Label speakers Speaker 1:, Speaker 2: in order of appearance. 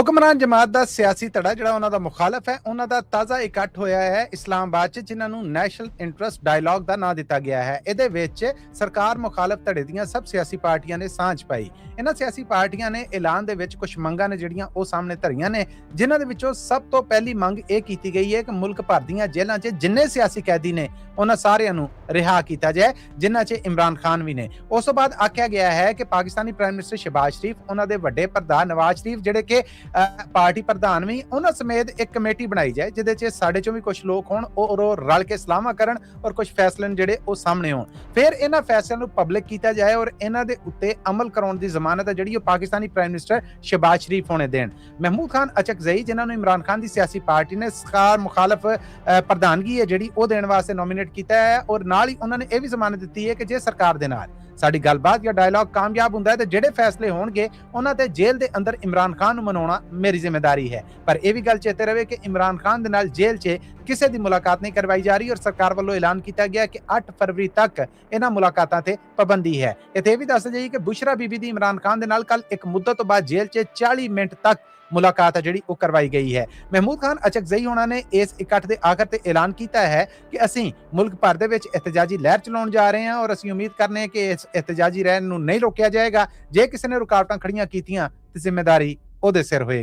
Speaker 1: ਹੁਕਮਰਾਨ ਜਮਾਤ ਦਾ ਸਿਆਸੀ ਧੜਾ ਜਿਹੜਾ ਉਹਨਾਂ ਦਾ ਮੁਖਾਲਫ ਹੈ, ਉਹਨਾਂ ਦਾ ਤਾਜ਼ਾ ਇਕੱਠ ਹੋਇਆ ਹੈ ਇਸਲਾਮਾਬਾਦ 'ਚ, ਜਿਨ੍ਹਾਂ ਨੂੰ ਨੈਸ਼ਨਲ ਇੰਟਰਸਟ ਡਾਇਲੌਗ ਦਾ ਨਾਂ ਦਿੱਤਾ ਗਿਆ ਹੈ। ਇਹਦੇ ਵਿੱਚ ਸਰਕਾਰ ਮੁਖਾਲਫ ਧੜੇ ਦੀਆਂ ਸਭ ਸਿਆਸੀ ਪਾਰਟੀਆਂ ਨੇ ਸਾਂਝ ਪਾਈ। ਇਹਨਾਂ ਸਿਆਸੀ ਪਾਰਟੀਆਂ ਨੇ ਐਲਾਨ ਦੇ ਵਿੱਚ ਕੁਝ ਮੰਗਾਂ ਨੇ ਜਿਹੜੀਆਂ ਉਹ ਸਾਹਮਣੇ ਧਰੀਆਂ ਨੇ, ਜਿਨ੍ਹਾਂ ਦੇ ਵਿੱਚੋਂ ਸਭ ਤੋਂ ਪਹਿਲੀ ਮੰਗ ਇਹ ਕੀਤੀ ਗਈ ਹੈ ਕਿ ਮੁਲਕ ਭਰ ਦੀਆਂ ਜੇਲ੍ਹਾਂ 'ਚ ਜਿੰਨੇ ਸਿਆਸੀ ਕੈਦੀ ਨੇ ਉਹਨਾਂ ਸਾਰਿਆਂ ਨੂੰ ਰਿਹਾ ਕੀਤਾ ਜਾਏ, ਜਿਨ੍ਹਾਂ 'ਚ ਇਮਰਾਨ ਖਾਨ ਵੀ ਨੇ। ਉਸ ਤੋਂ ਬਾਅਦ ਆਖਿਆ ਗਿਆ ਹੈ ਕਿ ਪਾਕਿਸਤਾਨੀ ਪ੍ਰਾਈਮ ਮਿਨਿਸਟਰ ਸ਼ਹਿਬਾਜ਼ ਸ਼ਰੀਫ, ਉਹਨਾਂ ਦੇ ਵੱਡੇ ਪ੍ਰਧਾਨ ਨਵਾਜ਼ ਸ਼ਰੀਫ ਜਿਹੜੇ ਕਿ ਪਾਰਟੀ ਪ੍ਰਧਾਨ ਵੀ, ਉਹਨਾਂ ਸਮੇਤ ਇੱਕ ਕਮੇਟੀ ਬਣਾਈ ਜਾਏ ਜਿਹਦੇ 'ਚ ਸਾਡੇ ਚੋਂ ਵੀ ਕੁਝ ਲੋਕ ਹੋਣ, ਉਹ ਰਲ ਕੇ ਸਲਾਹਾਂ ਕਰਨ ਔਰ ਕੁਝ ਫੈਸਲੇ ਜਿਹੜੇ ਉਹ ਸਾਹਮਣੇ ਆਉਣ। ਫਿਰ ਇਹਨਾਂ ਫੈਸਲਿਆਂ ਨੂੰ ਪਬਲਿਕ ਕੀਤਾ ਜਾਏ ਔਰ ਇਹਨਾਂ ਦੇ ਉੱਤੇ ਅਮਲ ਕਰਾਉਣ ਦੀ ਜ਼ਮਾਨਤ ਹੈ ਜਿਹੜੀ ਉਹ ਪਾਕਿਸਤਾਨੀ ਪ੍ਰਾਈਮ ਮਿਨਿਸਟਰ ਸ਼ਹਿਬਾਜ਼ ਸ਼ਰੀਫ ਹੋਣੇ ਦੇਣ। ਮਹਿਮੂਦ ਖਾਨ ਅਚਕਜ਼ਈ, ਜਿਨ੍ਹਾਂ ਨੂੰ ਇਮਰਾਨ ਖਾਨ ਦੀ ਸਿਆਸੀ ਪਾਰਟੀ ਨੇ ਸਰਕਾਰ ਮੁਖਾਲਫ ਪ੍ਰਧਾਨਗੀ ਹੈ ਜਿਹੜੀ ਉਹ ਦੇਣ ਵਾਸਤੇ ਨੋਮੀਨੇਟ ਕੀਤਾ ਹੈ, ਔਰ ਨਾਲ ਹੀ ਉਹਨਾਂ ਨੇ ਇਹ ਵੀ ਜ਼ਮਾਨਤ ਦਿੱਤੀ ਹੈ ਕਿ ਜੇ ਸਰਕਾਰ ਦੇ ਨਾਲ ਸਾਡੀ ਗੱਲਬਾਤ ਜਾਂ ਡਾਇਲੌਗ ਕਾਮਯਾਬ ਹੁੰਦਾ ਹੈ ਤੇ ਜਿਹੜੇ ਫੈਸਲੇ ਹੋਣਗੇ ਉਹਨਾਂ ਤੇ ਜੇਲ੍ਹ ਦੇ ਅੰਦਰ ਇਮਰਾਨ ਖਾਨ ਨੂੰ ਮਨਾਉਣਾ ਮੇਰੀ ਜ਼ਿੰਮੇਵਾਰੀ ਹੈ। ਪਰ ਇਹ ਵੀ ਗੱਲ ਚੇਤੇ ਰਹੇ ਕਿ ਇਮਰਾਨ ਖਾਨ ਦੇ ਨਾਲ ਜੇਲ੍ਹ 'ਚ ਕਿਸੇ ਦੀ ਮੁਲਾਕਾਤ ਨਹੀਂ ਕਰਵਾਈ ਜਾ ਰਹੀ ਔਰ ਸਰਕਾਰ ਵੱਲੋਂ ਐਲਾਨ ਕੀਤਾ ਗਿਆ ਕਿ 8 ਫਰਵਰੀ ਤੱਕ ਇਹਨਾਂ ਮੁਲਾਕਾਤਾਂ ਤੇ ਪਾਬੰਦੀ ਹੈ। ਇੱਥੇ ਇਹ ਵੀ ਦੱਸ ਜਾਈਏ ਕਿ ਬੁਸ਼ਰਾ ਬੀਬੀ ਦੀ ਇਮਰਾਨ ਖਾਨ ਦੇ ਨਾਲ ਕੱਲ ਇੱਕ ਮੁੱਦਤ ਤੋਂ ਬਾਅਦ ਜੇਲ੍ਹ 'ਚ 40 ਮਿੰਟ ਤੱਕ ਮੁਲਾਕਾਤ ਹੈ ਜਿਹੜੀ ਉਹ ਕਰਵਾਈ ਗਈ ਹੈ। ਮਹਿਮੂਦ ਖਾਨ ਅਚਕਜ਼ਈ ਹੋਣਾ ਨੇ ਇਸ ਇਕੱਠ ਦੇ ਆਖਰ ਤੇ ਐਲਾਨ ਕੀਤਾ ਹੈ ਕਿ ਅਸੀਂ ਮੁਲਕ ਭਰ ਦੇ ਵਿੱਚ ਇhtਜਾਜੀ ਲਹਿਰ ਚਲਾਉਣ ਜਾ ਰਹੇ ਹਾਂ ਔਰ ਅਸੀਂ ਉਮੀਦ ਕਰਨੇ ਹਾਂ ਕਿ ਇਸ ਇhtਜਾਜੀ ਲਹਿਰ ਨੂੰ ਨਹੀਂ ਰੋਕਿਆ ਜਾਏਗਾ। ਜੇ ਕਿਸੇ ਨੇ ਰੁਕਾਵਟਾਂ ਖੜੀਆਂ ਕੀਤੀਆਂ ਤੇ ਜ਼ਿੰਮੇਵਾਰੀ ਉਹਦੇ ਸਿਰ ਹੋਏਗੀ।